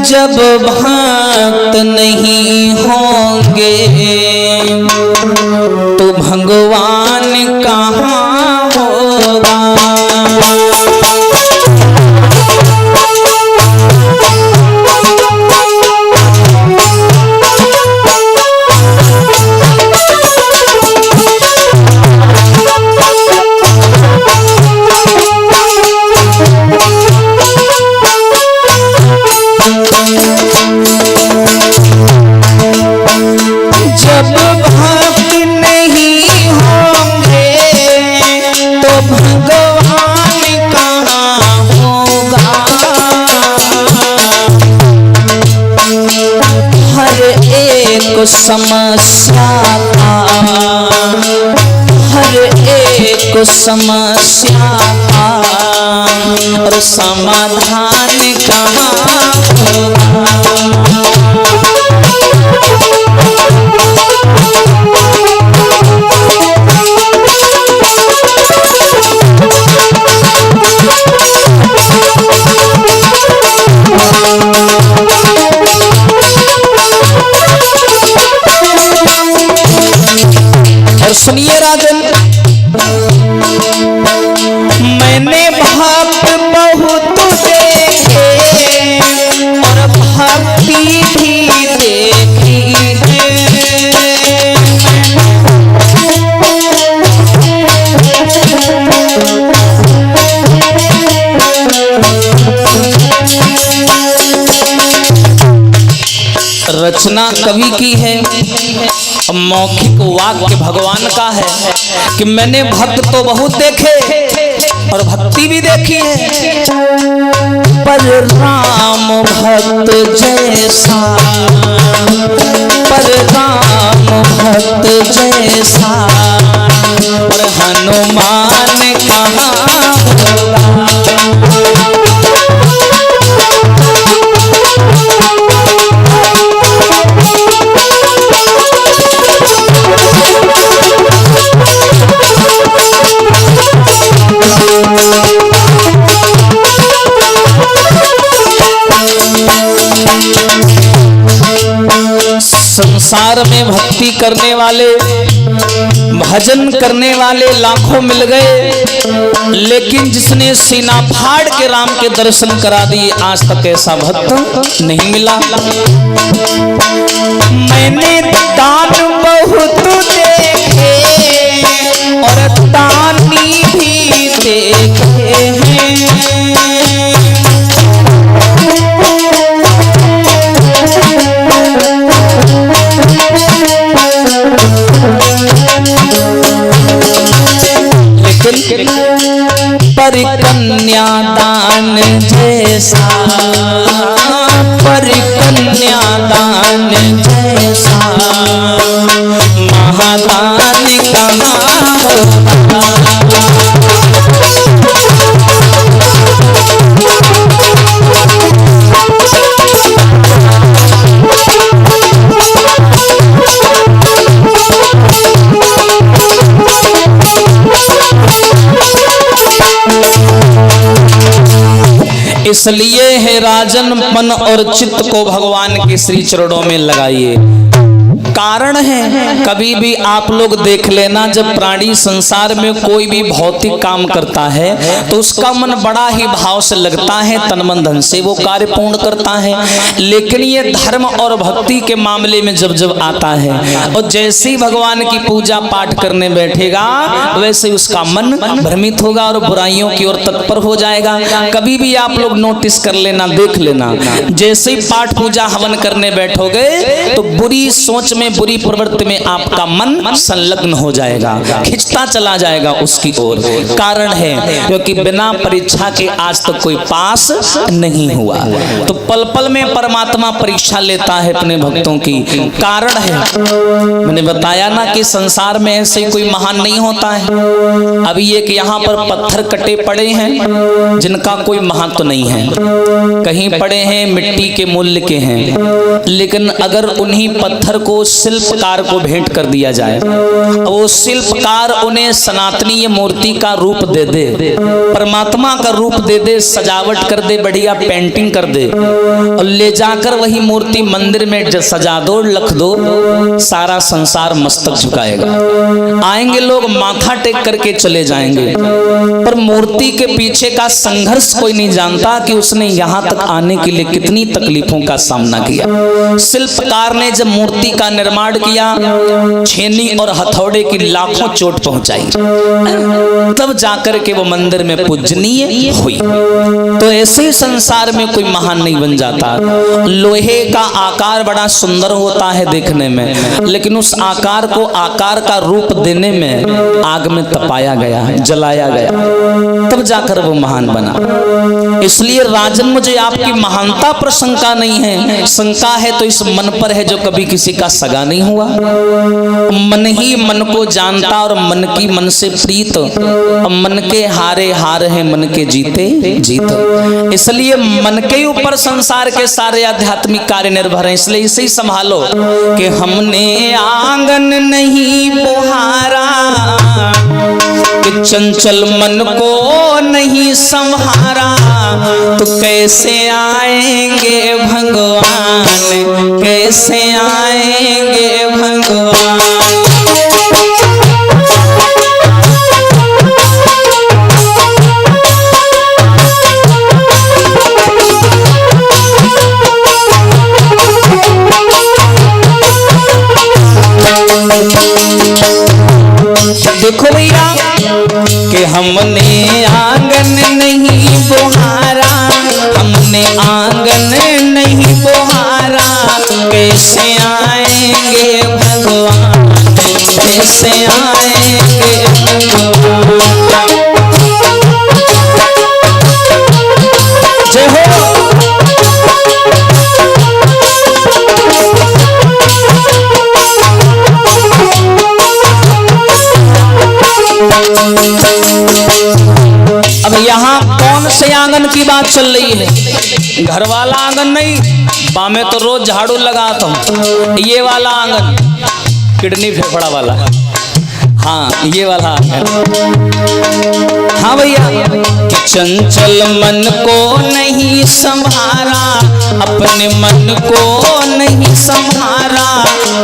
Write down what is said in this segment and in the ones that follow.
जब भक्त नहीं होंगे तो भगवान कहाँ होगा। समस्या का हर एक समस्या का और समाधान कहाँ होगा। सुनिए राजन, मैंने भक्त बहुत देखे और भक्ति भी देखी है। रचना कवि की है, मौखिक वाक्य भगवान का है कि मैंने भक्त तो बहुत देखे और भक्ति भी देखी है, पर राम भक्त जैसा, पर राम भक्त जैसा और हनुमान कहाँ होगा। संसार में भक्ति करने वाले, भजन करने वाले लाखों मिल गए, लेकिन जिसने सीना फाड़ के राम के दर्शन करा दिए आज तक ऐसा भक्त नहीं मिला। मैंने दान बहुत देखे और दानी भी देखे हैं। पर कन्यादान जैसा, पर कन्यादान जैसा महादान कहाँ होगा। इसलिए है राजन मन और चित्त को भगवान के श्री चरणों में लगाइए। कारण है, कभी भी आप लोग देख लेना, जब प्राणी संसार में कोई भी भौतिक काम करता है तो उसका मन बड़ा ही भाव से लगता है, तन मन धन से वो कार्य पूर्ण करता है। लेकिन ये धर्म और भक्ति के मामले में जब जब आता है और जैसे ही भगवान की पूजा पाठ करने बैठेगा वैसे उसका मन भ्रमित होगा और बुराइयों की ओर तत्पर हो जाएगा। कभी भी आप लोग नोटिस कर लेना, देख लेना, जैसे ही पाठ पूजा हवन करने बैठोगे तो बुरी सोच में, बुरी प्रवृत्ति में आपका मन संलग्न हो जाएगा, खिंचता चला जाएगा उसकी ओर। कारण है क्योंकि बिना परीक्षा के आज तक कोई पास नहीं हुआ। तो पल पल में परमात्मा परीक्षा लेता है अपने भक्तों की। कारण है, मैंने बताया ना कि संसार में ऐसे कोई महान नहीं होता है। अभी एक यहाँ पर पत्थर कटे पड़े हैं जिनका कोई महत्व नहीं है, कहीं पड़े हैं मिट्टी के मूल्य के हैं, लेकिन अगर उन्हीं पत्थर को शिल्पकार को भेंट कर दिया जाए। वो शिल्पकार उन्हें सनातनीय मूर्ति का रूप दे दे, परमात्मा का रूप दे दे, सजावट कर दे, बढ़िया पेंटिंग कर दे और ले जाकर वही मूर्ति मंदिर में सजा दो, रख दो, सारा संसार मस्तक झुकाएगा। आएंगे लोग माथा टेक करके चले जाएंगे, पर मूर्ति के पीछे का संघर्ष कोई नहीं जानता कि उसने यहाँ तक आने के लिए कितनी तकलीफों का सामना किया। शिल्पकार ने जब मूर्ति का निर्माण किया, छेनी और हथौड़े की लाखों चोट पहुंचाई, तब जाकर के वो मंदिर में पूजनीय हुई। तो ऐसे ही संसार में कोई महान नहीं बन जाता। लोहे का आकार बड़ा सुंदर होता है देखने में, लेकिन उस आकार को आकार का रूप देने में आग में तपाया गया है, जलाया गया, तब जाकर वो महान बना। इसलिए राजन, मुझे आपकी महानता पर शंका नहीं है, शंका है तो इस मन पर है जो कभी किसी का सगा नहीं हुआ। मन ही मन को जानता और मन की मन से प्रीत, मन के हारे हार है, मन के जीते जीत। इसलिए मन के ऊपर संसार के सारे आध्यात्मिक कार्य निर्भर हैं। इसलिए इसे ही संभालो कि हमने आंगन नहीं बुहारा, कि चंचल मन को नहीं संहारा, तो कैसे आएंगे भगवान, कैसे आएंगे भगवान। देखो भैया कि हमने आंगन नहीं बुहारा, हमने आंगन नहीं बुहारा, कैसे आएंगे भगवान, कैसे आएंगे भगवान। जय हो। अब यहाँ कौन से आंगन की बात चल रही है? घर वाला आंगन नहीं, बामे तो रोज झाड़ू लगाता हूँ। ये वाला आंगन, किडनी फेफड़ा वाला, हाँ ये वाला आंगन। हाँ भैया, चंचल मन को नहीं संभारा, अपने मन को नहीं संभारा,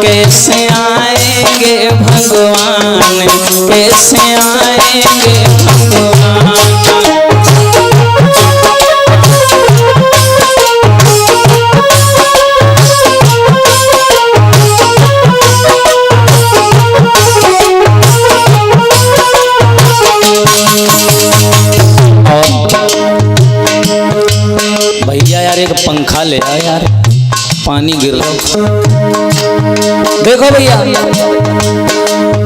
कैसे आएंगे भगवान, कैसे आएंगे भगवान। भैया यार एक पंखा ले आ यार, पानी गिर रहा। देखो भैया,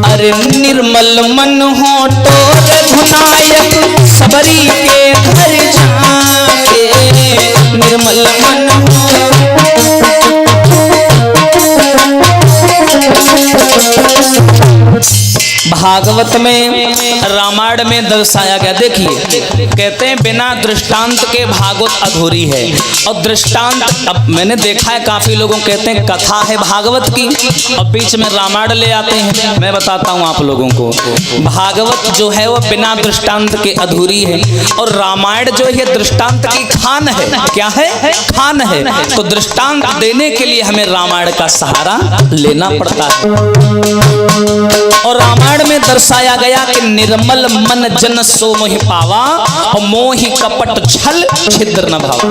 अरे निर्मल मन हो तो रघुनायक, सबरी के घर जाके, निर्मल मन हो। भागवत में, रामायण में दर्शाया गया। देखिए, कहते हैं बिना दृष्टांत के भागवत अधूरी है। और दृष्टांत, अब मैंने देखा है काफी लोगों कहते हैं कथा है भागवत की और बीच में रामायण ले आते हैं। मैं बताता हूँ आप लोगों को, भागवत जो है वो बिना दृष्टांत के अधूरी है, और रामायण जो है दृष्टांत की खान है। क्या है? खान है। तो दृष्टांत देने के लिए हमें रामायण का सहारा लेना पड़ता है। और रामायण में दर्शाया गया कि निर्मल मन जन सो मोहि पावा, और मोहि कपट छल छिद्र न भावा।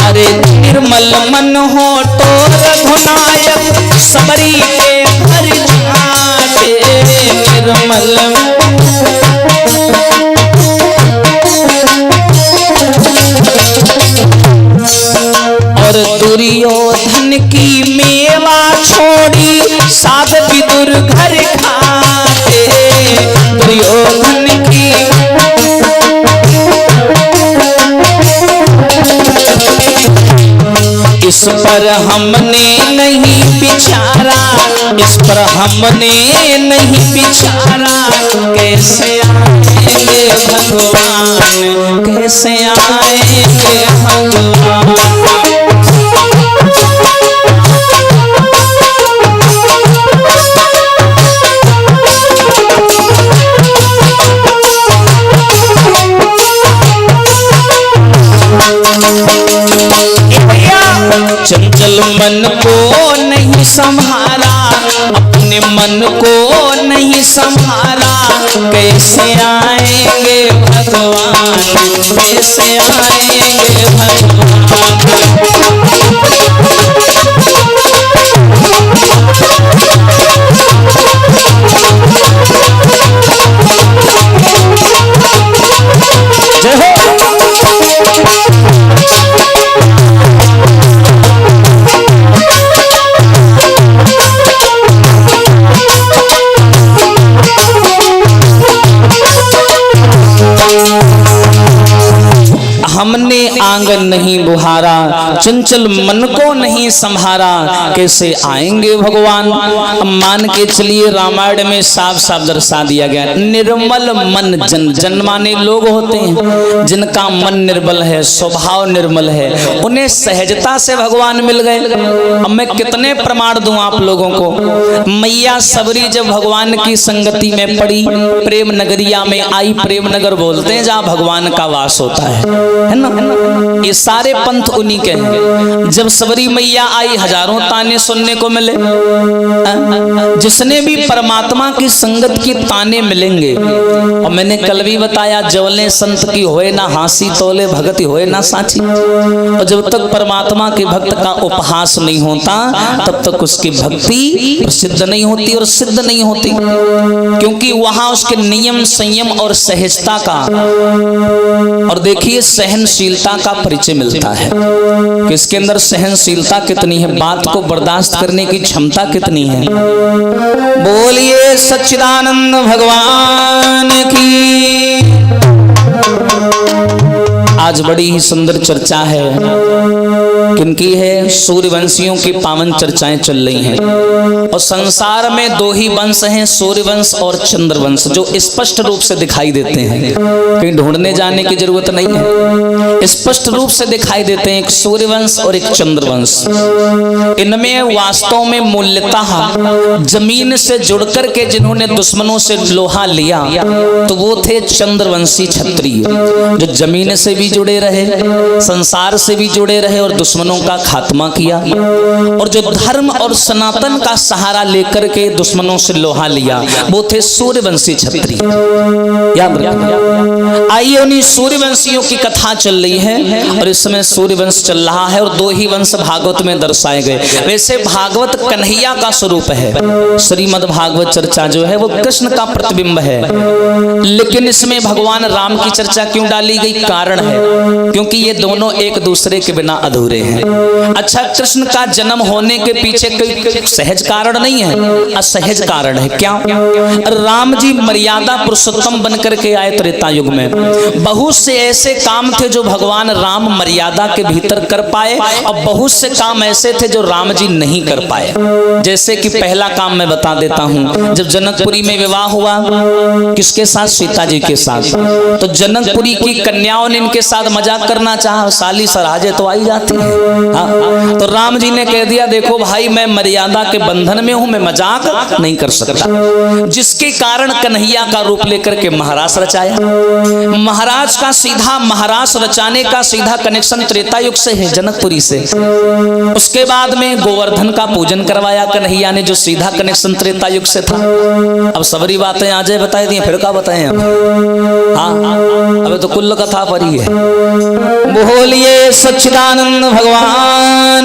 अरे निर्मल मन हो तो रघुनायक, सबरी के घर जाके, निर्मल और दुर्योधन की मेवा छोड़ी, साध विदुर घर खाते, दुर्योधन की। इस पर हमने नहीं विचारा, इस पर हमने नहीं विचारा, कैसे आएंगे भगवान, कैसे आएंगे भगवान। चंचल मन को नहीं संभाला, अपने मन को नहीं संभाला, कैसे आएंगे भगवान, कैसे आएंगे भगवान। जय हो। हमने आंगन नहीं बुहारा, चंचल मन को नहीं संभारा, कैसे आएंगे भगवान। मान के चलिए रामायण में साफ साफ दर्शा दिया गया, निर्मल मन जन माने लोग होते हैं जिनका मन निर्मल है, स्वभाव निर्मल है, उन्हें सहजता से भगवान मिल गए। अब मैं कितने प्रमाण दूं आप लोगों को। मैया सबरी जब भगवान की संगति में पड़ी, प्रेम नगरिया में आई, प्रेम नगर बोलते हैं जहाँ भगवान का वास होता है ना। ये सारे पंथ उन्हीं के हैं। जब सबरी मैया आई, हजारों ताने सुनने को मिले। जिसने भी परमात्मा की संगत की ताने मिलेंगे, और मैंने कल भी बताया, जवले संत की होए ना हासी, तोले भगति होए ना साची। और जब तक परमात्मा के भक्त का उपहास नहीं होता, तब तक उसकी भक्ति प्रसिद्ध नहीं होती और सिद्ध नहीं होती, क्योंकि वहां उसके नियम संयम और सहजता का, और देखिए सहनशीलता का परिचय मिलता है कि इसके अंदर सहनशीलता कितनी है, बात को बर्दाश्त करने की क्षमता कितनी है। बोलिए सच्चिदानंद भगवान की। आज बड़ी ही सुंदर चर्चा है, किनकी है? सूर्यवंशियों की पावन चर्चाएं चल रही हैं। और संसार में दो ही वंश हैं, सूर्यवंश और चंद्रवंश, जो स्पष्ट रूप से दिखाई देते हैं, कहीं ढूंढने जाने की जरूरत नहीं है, स्पष्ट रूप से दिखाई देते हैं, एक सूर्यवंश और एक चंद्रवंश। इनमें वास्तव में मूल्यतः जमीन से जुड़कर के जिन्होंने दुश्मनों से लोहा लिया, तो वो थे चंद्रवंशी क्षत्रिय, जो जमीन से भी जुड़े रहे, संसार से भी जुड़े रहे और दुश्मनों का खात्मा किया, और जो धर्म और सनातन का सहारा लेकर के दुश्मनों से लोहा लिया, वो थे सूर्यवंशी क्षत्रिय। याद रखिए। आइए उन्हीं सूर्यवंशियों की कथा चल रही है, और इस समय सूर्यवंश चल रहा है, और दो ही वंश भागवत में दर्शाए गए। वैसे भागवत कन्हैया का स्वरूप है, श्रीमद् भागवत चर्चा जो है वो कृष्ण का प्रतिबिंब है, लेकिन इसमें भगवान राम की चर्चा क्यों डाली गई? कारण है, क्योंकि ये दोनों एक दूसरे के बिना अधूरे हैं। अच्छा, कृष्ण का जन्म होने के पीछे कोई सहज कारण नहीं है, असहज कारण है। क्या? राम जी मर्यादा पुरुषोत्तम बनकर के आए त्रेता युग में। बहुत से ऐसे काम थे जो भगवान राम मर्यादा के भीतर कर पाए, और बहुत से काम ऐसे थे जो राम जी नहीं कर पाए। जैसे कि पहला काम मैं बता देता हूं, जब जनकपुरी में विवाह हुआ, किसके साथ? सीता जी के साथ। तो जनकपुरी की कन्याओं ने इनके साथ मजाक करना चाहा, साली सराजे तो आई जाती है। हाँ, तो राम जी ने कह दिया, देखो भाई, मैं मर्यादा के बंधन में हूं, मैं मजाक नहीं कर सकता। जिसके कारण कन्हैया का रूप लेकर के महाराज रचाया। महाराज का सीधा महाराज रचाने का सीधा कनेक्शन त्रेता युग से है, जनकपुरी से। उसके बाद में गोवर्धन का पूजन करवाया कन्हैया ने, जो सीधा कनेक्शन त्रेता युग से था। अब सबरी बातें आ जाए बताई दी, फिर क्या बताएं अब? हाँ, अबे तो कुल कथा पर ही है। बोलिए सच्चिदानंद भगवान